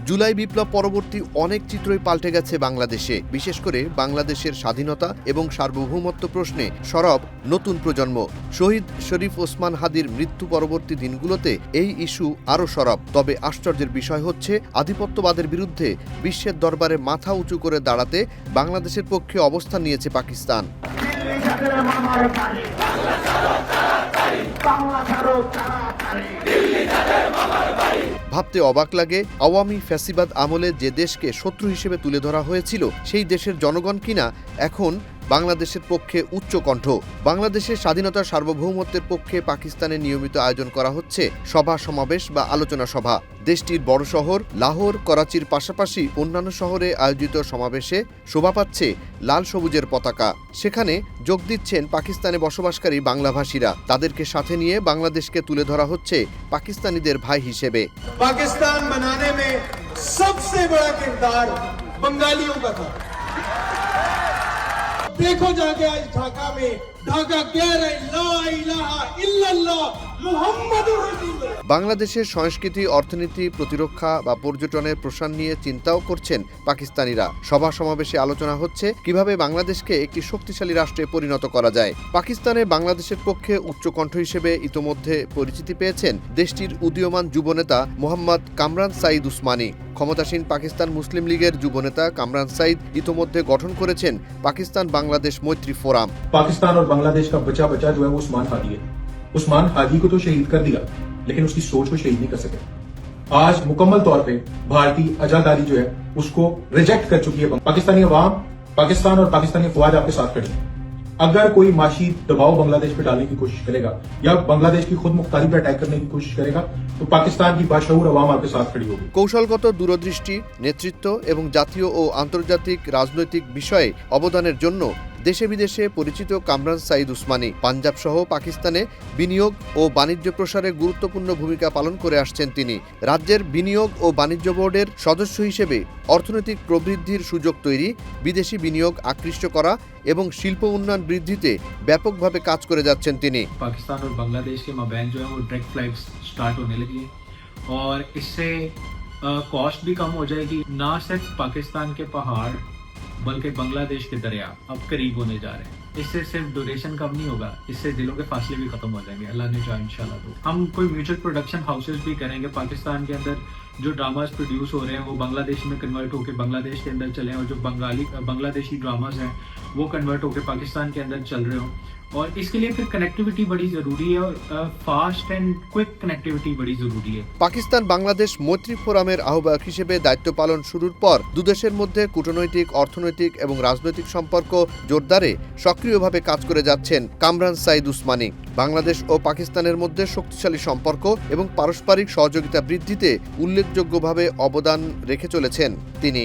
জুলাই বিপ্লব পরবর্তী অনেক চিত্রই পাল্টে গেছে বাংলাদেশে। বিশেষ করে বাংলাদেশের স্বাধীনতা এবং সার্বভৌমত্ব প্রশ্নে সরব নতুন প্রজন্ম। শহীদ শরীফ ওসমান হাদির মৃত্যু পরবর্তী দিনগুলোতে এই ইস্যু আরও সরব। তবে আশ্চর্যের বিষয় হচ্ছে, আধিপত্যবাদের বিরুদ্ধে বিশ্বের দরবারে মাথা উঁচু করে দাঁড়াতে বাংলাদেশের পক্ষে অবস্থান নিয়েছে পাকিস্তান। ভাবতে অবাক লাগে, আওয়ামী ফ্যাসিবাদ আমলে যে দেশকে শত্রু হিসেবে তুলে ধরা হয়েছিল, সেই দেশের জনগণ কিনা এখন বাংলাদেশের পক্ষে উচ্চকণ্ঠ। বাংলাদেশের স্বাধীনতা সার্বভৌমত্বের পক্ষে পাকিস্তানে নিয়মিত আয়োজন করা হচ্ছে সভা সমাবেশ বা আলোচনা সভা। দেশটির বড় শহর লাহোর, করাচির পাশাপাশি অন্যান্য শহরে আয়োজিত সমাবেশে শোভা পাচ্ছে লাল সবুজের পতাকা। সেখানে যোগ দিচ্ছেন পাকিস্তানে বসবাসকারী বাংলাভাষীরা। তাদেরকে সাথে নিয়ে বাংলাদেশকে তুলে ধরা হচ্ছে পাকিস্তানিদের ভাই হিসেবে। पाकिस्तान बनाने में सबसे बड़ा किरदार बंगालियों का था। देखो जाके आज ढाका में ढाका कह रहे ला इलाहा इल्लल्लाह मुहम्मदुर रसूलुल्लाह। বাংলাদেশের সংস্কৃতি, অর্থনীতি, প্রতিরক্ষা বা পর্যটনের প্রসার নিয়ে চিন্তাও করছেন পাকিস্তানিরা। সভা সমাবেশে আলোচনা হচ্ছে কিভাবে বাংলাদেশকে একটি শক্তিশালী রাষ্ট্রে পরিণত করা যায়। পাকিস্তানে বাংলাদেশের পক্ষে উচ্চকণ্ঠ হিসেবে ইতোমধ্যে পরিচিতি পেয়েছেন দেশটির উদীয়মান যুবনেতা মোহাম্মদ কামরান সাঈদ উসমানী। ক্ষমতাসীন পাকিস্তান মুসলিম লীগের যুবনেতা কামরান সাঈদ ইতোমধ্যে গঠন করেছেন পাকিস্তান বাংলাদেশ মৈত্রী ফোরাম। पाकिस्तान और बांग्लादेश का बचा बचा जो है वो उस्मान हादी है। उस्मान हादी को तो शहीद कर दिया, लेकिन उसकी सोच को शहीद नहीं कर सके। आज मुकम्मल तौर पे भारतीय आजादारी जो है उसको रिजेक्ट कर चुकी है पाकिस्तानी अवाम। पाकिस्तान और पाकिस्तानी अफवाज आपके साथ खड़ी है। अगर कोई माशी दबाव बांग्लादेश पे डालने की कोशिश करेगा या बांग्लादेश की खुद मुख्तारी पे अटैक करने की कोशिश करेगा तो पाकिस्तान की बाशऊर अवाम आपके साथ खड़ी होगी। কৌশলগত দূরদৃষ্টি, নেতৃত্ব এবং জাতীয় ও আন্তর্জাতিক রাজনৈতিক বিষয়ে অবদানের জন্য দেশে বিদেশে পরিচিত কামরান সাঈদ উসমানী পাঞ্জাব সহ পাকিস্তানে বিনিয়োগ ও বাণিজ্য প্রসারে গুরুত্বপূর্ণ ভূমিকা পালন করে আসছেন তিনি। রাজ্যের বিনিয়োগ ও বাণিজ্য বোর্ডের সদস্য হিসেবে অর্থনৈতিক প্রবৃদ্ধির সুযোগ তৈরি, বিদেশি বিনিয়োগ আকৃষ্ট করা এবং শিল্প উন্নয়ন বৃদ্ধিতে ব্যাপকভাবে কাজ করে যাচ্ছেন তিনি। पाकिस्तान और बांग्लादेश के माबैन जो है वो डायरेक्ट फ्लाइट्स स्टार्ट होने लगी हैं और इससे कॉस्ट भी कम हो जाएगी। ना सिर्फ पाकिस्तान के पहाड़ बल्कि बांग्लादेश के दरिया अब करीब होने जा रहे हैं। इससे सिर्फ ड्यूरेशन कम नहीं होगा, इससे दिलों के फासले भी खत्म हो जाएंगे, अल्लाह ने चाहा इंशाल्लाह। तो हम कोई म्यूचुअल प्रोडक्शन हाउसेस भी करेंगे। पाकिस्तान के अंदर जो ड्रामास प्रोड्यूस हो रहे हैं वो बांग्लादेश में कन्वर्ट होकर बांग्लादेश के अंदर चले और जो बांग्लादेशी ड्रामास हैं वो कन्वर्ट होकर पाकिस्तान के अंदर चल रहे हों। और इसके लिए फिर कनेक्टिविटी बड़ी ज़रूरी है और फास्ट एंड क्विक कनेक्टिविटी बड़ी ज़रूरी है। পাকিস্তান বাংলাদেশ মৈত্রী ফোরামের আহ্বায়ক হিসেবে দায়িত্ব পালন শুরুর পর দুদেশের মধ্যে কূটনৈতিক, অর্থনৈতিক এবং রাজনৈতিক সম্পর্ক জোরদারে সক্রিয়ভাবে কাজ করে যাচ্ছেন কামরান সাঈদ উসমানী। বাংলাদেশ ও পাকিস্তানের মধ্যে শক্তিশালী সম্পর্ক এবং পারস্পরিক সহযোগিতা বৃদ্ধিতে উল্লেখযোগ্যভাবে অবদান রেখে চলেছেন তিনি।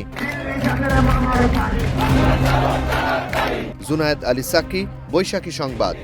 জুনায়েদ আলী সাকি, বৈশাখী সংবাদ।